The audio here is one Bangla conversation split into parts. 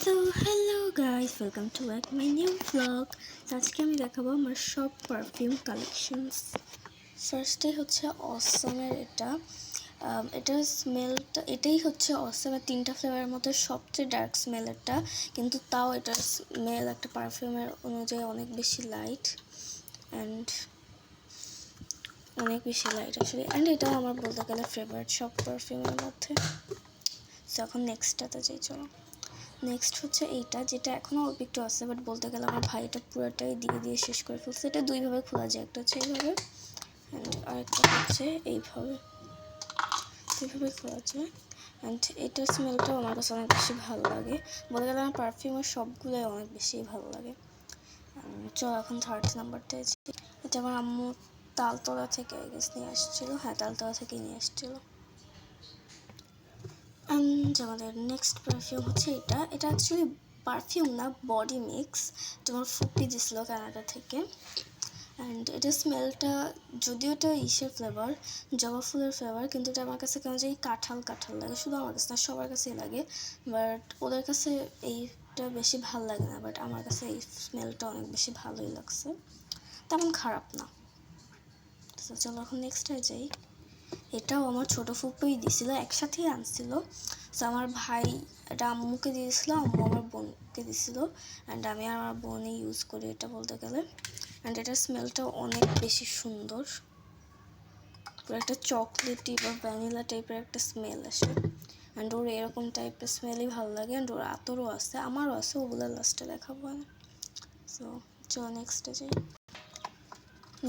So hello guys, welcome to back my new blog. আজকে আমি দেখাবো আমার সব পারফিউম কালেকশনস। ফার্স্টে হচ্ছে অসমের এটার স্মেলটা, এটাই হচ্ছে অসমের 3টা ফ্লেভারের মধ্যে সবচেয়ে ডার্ক স্মেলেরটা, কিন্তু তাও এটার স্মেল একটা পারফিউমের অনুযায়ী অনেক বেশি লাইট আসলে। অ্যান্ড এটাও আমার বলতে গেলে ফেভারিট সব পারফিউমের মধ্যে। সো এখন নেক্সটটাতে যাই, চলো। নেক্সট হচ্ছে এইটা, যেটা এখনও অল্প একটু আছে, বাট বলতে গেলে আমার ভাই এটা পুরোটাই দিয়ে শেষ করে ফেলছে। এটা দুইভাবে খোলা যায়, একটা হচ্ছে এইভাবে অ্যান্ড আরেকটা হচ্ছে এইভাবে খোলা যায়। অ্যান্ড এটার স্মেলটাও আমার কাছে অনেক বেশি ভালো লাগে। বলতে গেলে আমার পারফিউমের সবগুলোই অনেক বেশি ভালো লাগে। চল এখন থার্ড নাম্বারটায় যাই। এটা আমার আম্মু তালতলা থেকে নিয়ে আসছিলো। হ্যাঁ, তালতলা থেকে নিয়ে আসছিলো। আমাদের নেক্সট পারফিউম হচ্ছে এটা অ্যাকচুয়ালি পারফিউম না, বডি মিক্স। তোমার ফুপি দিছিল কানাডা থেকে। অ্যান্ড এটার স্মেলটা, যদিও এটা ইসের ফ্লেভার, জবা ফুলের ফ্লেভার, কিন্তু এটা আমার কাছে কেমন যে কাঁঠাল লাগে। শুধু আমার কাছে না, সবার কাছেই লাগে, বাট ওদের কাছে এইটা বেশি ভাল লাগে না। বাট আমার কাছে এই স্মেলটা অনেক বেশি ভালোই লাগছে, তেমন খারাপ না। চলো এখন নেক্সটে যাই। এটাও আমার ছোটো ফুপুই দিছিল, একসাথেই আনছিল। সো আমার ভাই এটা আম্মুকে দিয়েছিল, আম্মু আমার বোনকে দিছিল, অ্যান্ড আমি আর আমার বোনই ইউজ করি এটা বলতে গেলে। অ্যান্ড এটার স্মেলটাও অনেক বেশি সুন্দর, পুরো একটা চকলেটি বা ভ্যানিলা টাইপের একটা স্মেল আসে। অ্যান্ড ওর এরকম টাইপের স্মেলই ভালো লাগে। অ্যান্ড ওর আতরও আছে, আমারও আছে, ওগুলো লাস্টে দেখাবো আমি। সো চলো নেক্সটে যাই।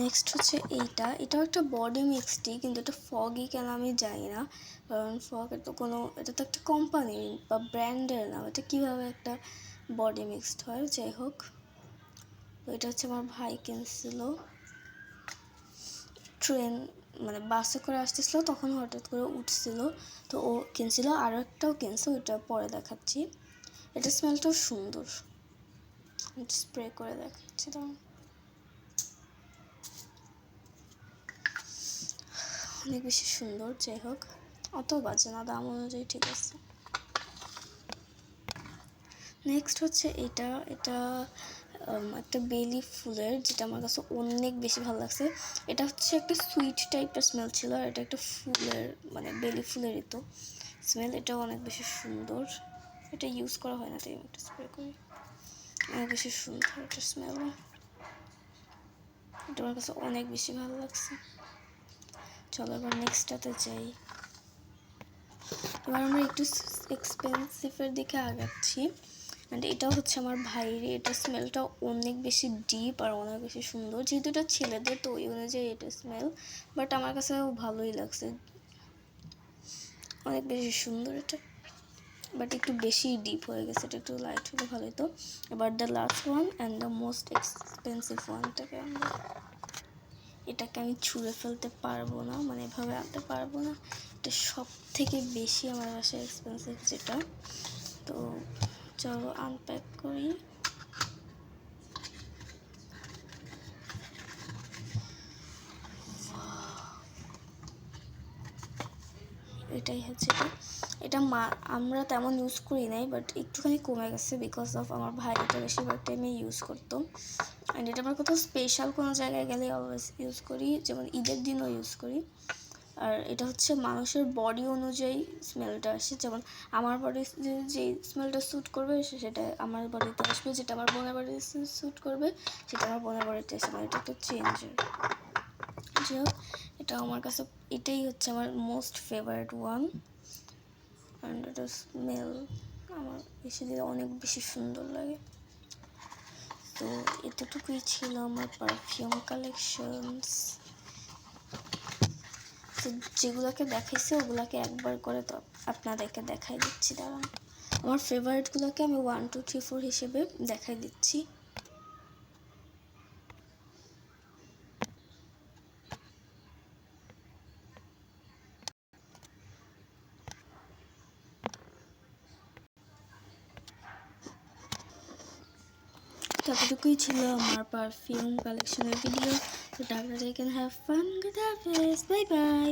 নেক্সট হচ্ছে এটাও একটা বডি মিক্সটি, কিন্তু এটা ফগই কেন আমি জানি না, কারণ ফগের তো এটা তো একটা কোম্পানি বা ব্র্যান্ডের নাম, এটা কীভাবে একটা বডি মিক্সড হয়। যাই হোক, তো এটা হচ্ছে আমার ভাই কিনছিল, বাসে করে আসতেছিল, তখন হঠাৎ করে উঠছিল, তো ও কিনছিল। আরও একটাও কিনছে, ওইটা পরে দেখাচ্ছি। এটা স্মেলটাও সুন্দর, স্প্রে করে দেখাচ্ছি তখন। অনেক বেশি সুন্দর। যাই হোক, অত বাজে না, দাম অনুযায়ী ঠিক আছে। নেক্সট হচ্ছে এটা একটা বেলি ফুলের, যেটা আমার কাছে অনেক বেশি ভালো লাগছে। এটা হচ্ছে একটা সুইট টাইপের স্মেল ছিল, আর এটা একটা ফুলের বেলি ফুলেরই তো স্মেল। এটাও অনেক বেশি সুন্দর। এটা ইউজ করা হয় না, তাই আমি একটা স্প্রে করি। অনেক বেশি সুন্দর এটা স্মেলও, এটা আমার কাছে অনেক বেশি ভালো লাগছে। চলো এবার নেক্সটটাতে যাই। এবার আমরা একটু এক্সপেন্সিভের দিকে আগাচ্ছি। অ্যান্ড এটাও হচ্ছে আমার ভাইয়ের। এটা স্মেলটাও অনেক বেশি ডিপ আর অনেক বেশি সুন্দর, যেহেতু এটা ছেলেদের তো ওই অনুযায়ী এটা স্মেল, বাট আমার কাছে ভালোই লাগছে, অনেক বেশি সুন্দর এটা, বাট একটু বেশি ডিপ হয়ে গেছে, এটা একটু লাইট হলে ভালোই তো। এবার the last one and the most expensive ওয়ানটাকে এটাকে আমি ছুঁড়ে ফেলতে পারবো না, এভাবে আনতে পারবো না। এটা সব থেকে বেশি আমার বাসায় এক্সপেন্সিভ যেটা। তো চলো আনপ্যাক করি। এটাই হচ্ছে এটা আমরা তেমন ইউজ করি নাই, বাট একটুখানি কমে গেছে বিকজ অফ আমার ভাই এটা বেশিরভাগ টাইমে ইউজ করতো। অ্যান্ড এটা আমার কোথাও স্পেশাল কোনো জায়গায় গেলে অলওয়েজ ইউজ করি, যেমন ঈদের দিনও ইউজ করি। আর এটা হচ্ছে মানুষের বডি অনুযায়ী স্মেলটা আসে, যেমন আমার বডি যে স্মেলটা স্যুট করবে সেটা আমার বডিতে আসবে, যেটা আমার বোনের বডিতে স্যুট করবে সেটা আমার বোনের বডিতে আসবে। এটা একটা চেঞ্জের। যাই হোক, এটা আমার কাছে এটাই হচ্ছে আমার মোস্ট ফেভারিট ওয়ান। অ্যান্ড এটা স্মেল আমার বেশি দিলে অনেক বেশি সুন্দর লাগে। তো এতটুকুই ছিল আমার পারফিউম কালেকশনস। তো যেগুলোকে দেখাইছি ওগুলোকে একবার করে তো আপনাদেরকে দেখাই দিচ্ছি। দাঁড়ান, আমার ফেভারিটগুলোকে আমি 1 2 3 4 হিসেবে দেখাই দিচ্ছি। ততটুকুই ছিল আমার পারফিউম কালেকশনের ভিডিও। তো আপনারা ক্যান হ্যাভ ফান। গুড হাফেজ, বাই বাই।